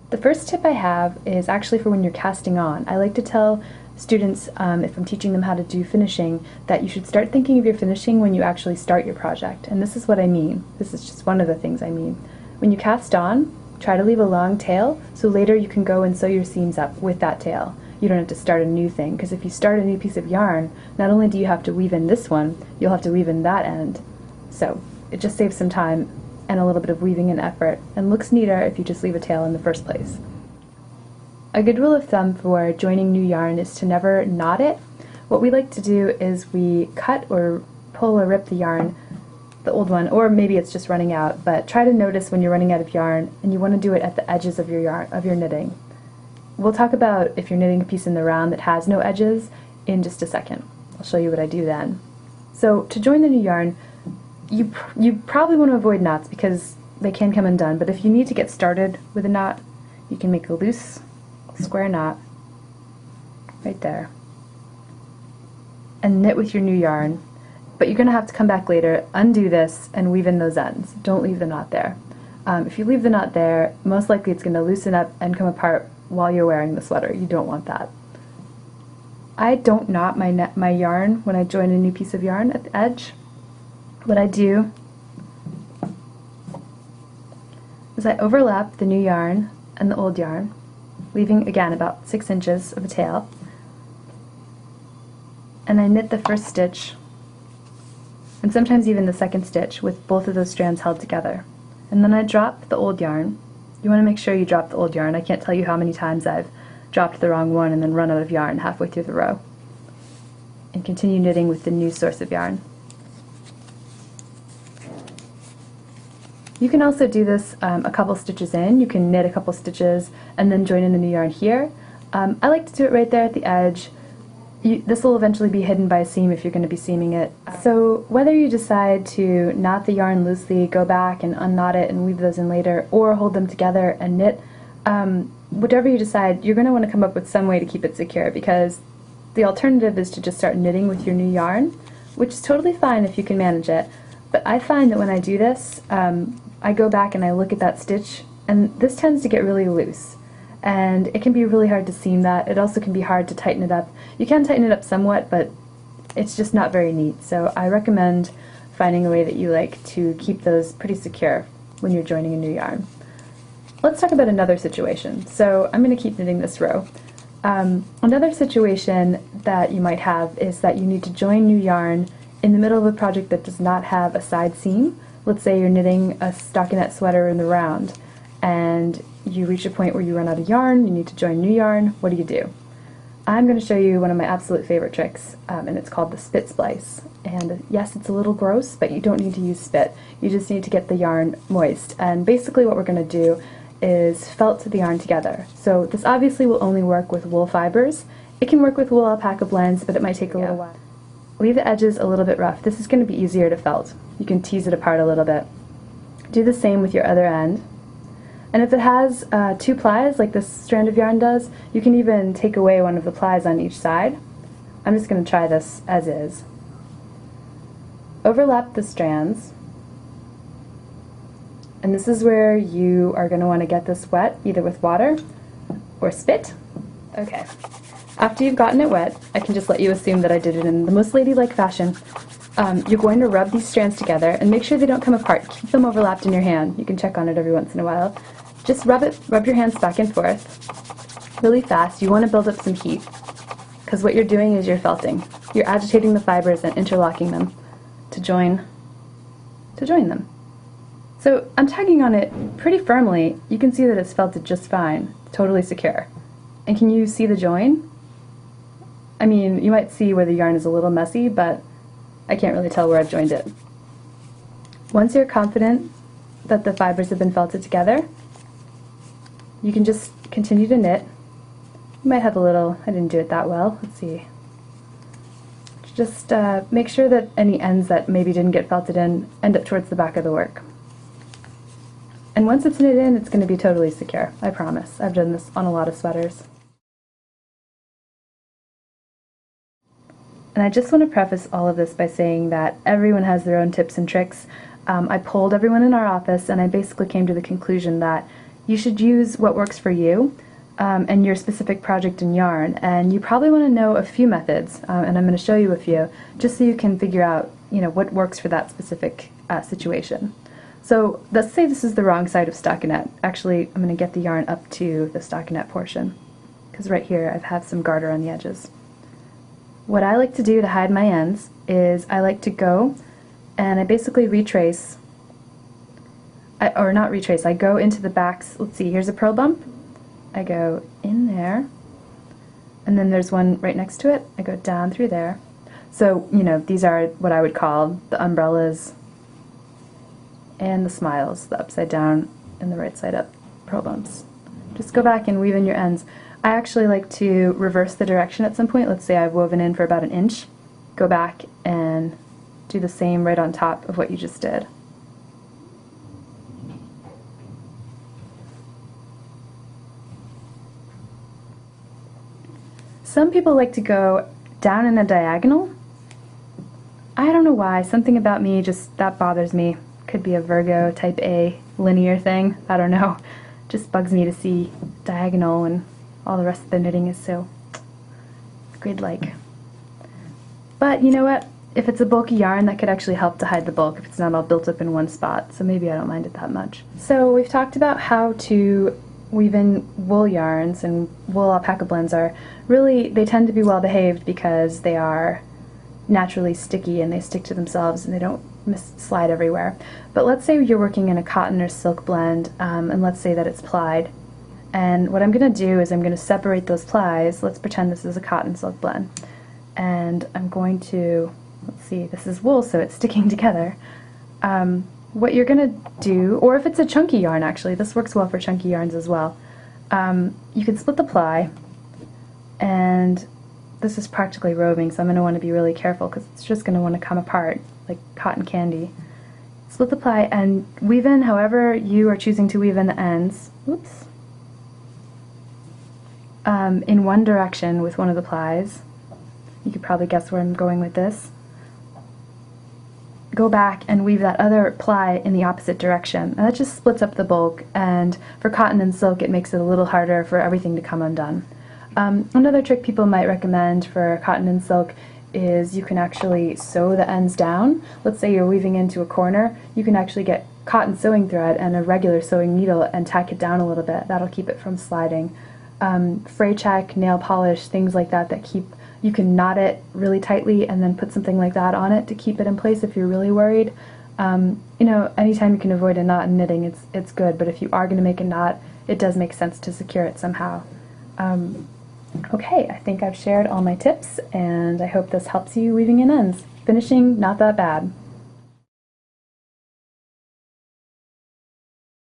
The first tip I have is actually for when you're casting on. I like to tell students, if I'm teaching them how to do finishing, that you should start thinking of your finishing when you actually start your project. And this is what I mean. This is just one of the things I mean. When you cast on, try to leave a long tail so later you can go and sew your seams up with that tail. You don't have to start a new thing, because if you start a new piece of yarn, not only do you have to weave in this one, you'll have to weave in that end. So it just saves some time and a little bit of weaving and effort, and looks neater if you just leave a tail in the first place. A good rule of thumb for joining new yarn is to never knot it. What we like to do is we cut or pull or rip the yarn, the old one, or maybe it's just running out, but try to notice when you're running out of yarn, and you want to do it at the edges of your yarn, of your knitting. We'll talk about if you're knitting a piece in the round that has no edges in just a second. I'll show you what I do then. So to join the new yarn, you probably want to avoid knots because they can come undone, but if you need to get started with a knot, you can make a loose square knot right there and knit with your new yarn. But you're going to have to come back later, undo this, and weave in those ends. Don't leave the knot there. If you leave the knot there, most likely it's going to loosen up and come apart while you're wearing the sweater. You don't want that. I don't knot my yarn when I join a new piece of yarn at the edge. What I do is I overlap the new yarn and the old yarn, leaving again about 6 inches of a tail, and I knit the first stitch and sometimes even the second stitch with both of those strands held together. And then I drop the old yarn. You want to make sure you drop the old yarn. I can't tell you how many times I've dropped the wrong one and then run out of yarn halfway through the row. And continue knitting with the new source of yarn. You can also do this a couple stitches in. You can knit a couple stitches and then join in the new yarn here. I like to do it right there at the edge. This will eventually be hidden by a seam if you're going to be seaming it. So whether you decide to knot the yarn loosely, go back and unknot it and weave those in later, or hold them together and knit, whatever you decide, you're going to want to come up with some way to keep it secure, because the alternative is to just start knitting with your new yarn, which is totally fine if you can manage it. But I find that when I do this, I go back and I look at that stitch, and this tends to get really loose. And it can be really hard to seam that. It also can be hard to tighten it up. You can tighten it up somewhat, but it's just not very neat. So I recommend finding a way that you like to keep those pretty secure when you're joining a new yarn. Let's talk about another situation. So I'm going to keep knitting this row. Another situation that you might have is that you need to join new yarn in the middle of a project that does not have a side seam. Let's say you're knitting a stockinette sweater in the round, and you reach a point where you run out of yarn, you need to join new yarn. What do? I'm going to show you one of my absolute favorite tricks, and it's called the spit splice. And yes, it's a little gross, but you don't need to use spit. You just need to get the yarn moist. And basically what we're going to do is felt the yarn together. So this obviously will only work with wool fibers. It can work with wool alpaca blends, but it might take a little while. Leave the edges a little bit rough. This is going to be easier to felt. You can tease it apart a little bit. Do the same with your other end. And if it has 2 plies, like this strand of yarn does, you can even take away one of the plies on each side. I'm just going to try this as is. Overlap the strands. And this is where you are going to want to get this wet, either with water or spit. Okay. After you've gotten it wet, I can just let you assume that I did it in the most ladylike fashion. You're going to rub these strands together and make sure they don't come apart. Keep them overlapped in your hand. You can check on it every once in a while. Just rub your hands back and forth really fast. You want to build up some heat, because what you're doing is you're felting. You're agitating the fibers and interlocking them to join them. So I'm tugging on it pretty firmly. You can see that it's felted just fine, totally secure. And can you see the join? I mean, you might see where the yarn is a little messy, but I can't really tell where I've joined it. Once you're confident that the fibers have been felted together, you can just continue to knit. You might have a little, I didn't do it that well, let's see. Just make sure that any ends that maybe didn't get felted in end up towards the back of the work. And once it's knit in, it's going to be totally secure, I promise. I've done this on a lot of sweaters. And I just want to preface all of this by saying that everyone has their own tips and tricks. I polled everyone in our office, and I basically came to the conclusion that you should use what works for you and your specific project and yarn. And you probably want to know a few methods, and I'm going to show you a few, just so you can figure out, you know, what works for that specific situation. So let's say this is the wrong side of stockinette. Actually, I'm going to get the yarn up to the stockinette portion, because right here I have some garter on the edges. What I like to do to hide my ends is I like to go and I basically retrace, or not retrace, I go into the backs. Let's see, here's a purl bump. I go in there, and then there's one right next to it. I go down through there. So, you know, these are what I would call the umbrellas and the smiles, the upside down and the right side up purl bumps. Just go back and weave in your ends. I actually like to reverse the direction at some point. Let's say I've woven in for about an inch. Go back and do the same right on top of what you just did. Some people like to go down in a diagonal. I don't know why, something about me just, that bothers me. Could be a Virgo type A linear thing, I don't know. Just bugs me to see diagonal and all the rest of the knitting is so grid-like. But you know what? If it's a bulky yarn, that could actually help to hide the bulk if it's not all built up in one spot, so maybe I don't mind it that much. So we've talked about how to weave in wool yarns, and wool alpaca blends are really, they tend to be well behaved because they are naturally sticky and they stick to themselves and they don't slide everywhere. But let's say you're working in a cotton or silk blend, and let's say that it's plied. And what I'm going to do is I'm going to separate those plies. Let's pretend this is a cotton silk blend. And I'm going to, let's see, this is wool, so it's sticking together. What you're going to do, or if it's a chunky yarn actually, this works well for chunky yarns as well, you can split the ply, and this is practically roving, so I'm going to want to be really careful because it's just going to want to come apart like cotton candy. Split the ply and weave in however you are choosing to weave in the ends. Oops. In one direction with one of the plies. You could probably guess where I'm going with this. Go back and weave that other ply in the opposite direction. And that just splits up the bulk, and for cotton and silk it makes it a little harder for everything to come undone. Another trick people might recommend for cotton and silk is you can actually sew the ends down. Let's say you're weaving into a corner, you can actually get cotton sewing thread and a regular sewing needle and tack it down a little bit. That'll keep it from sliding. Fray check, nail polish, things like that that keep, you can knot it really tightly and then put something like that on it to keep it in place if you're really worried. You know, anytime you can avoid a knot in knitting, it's good, but if you are going to make a knot, it does make sense to secure it somehow. Okay, I think I've shared all my tips, and I hope this helps you weaving in ends. Finishing, not that bad.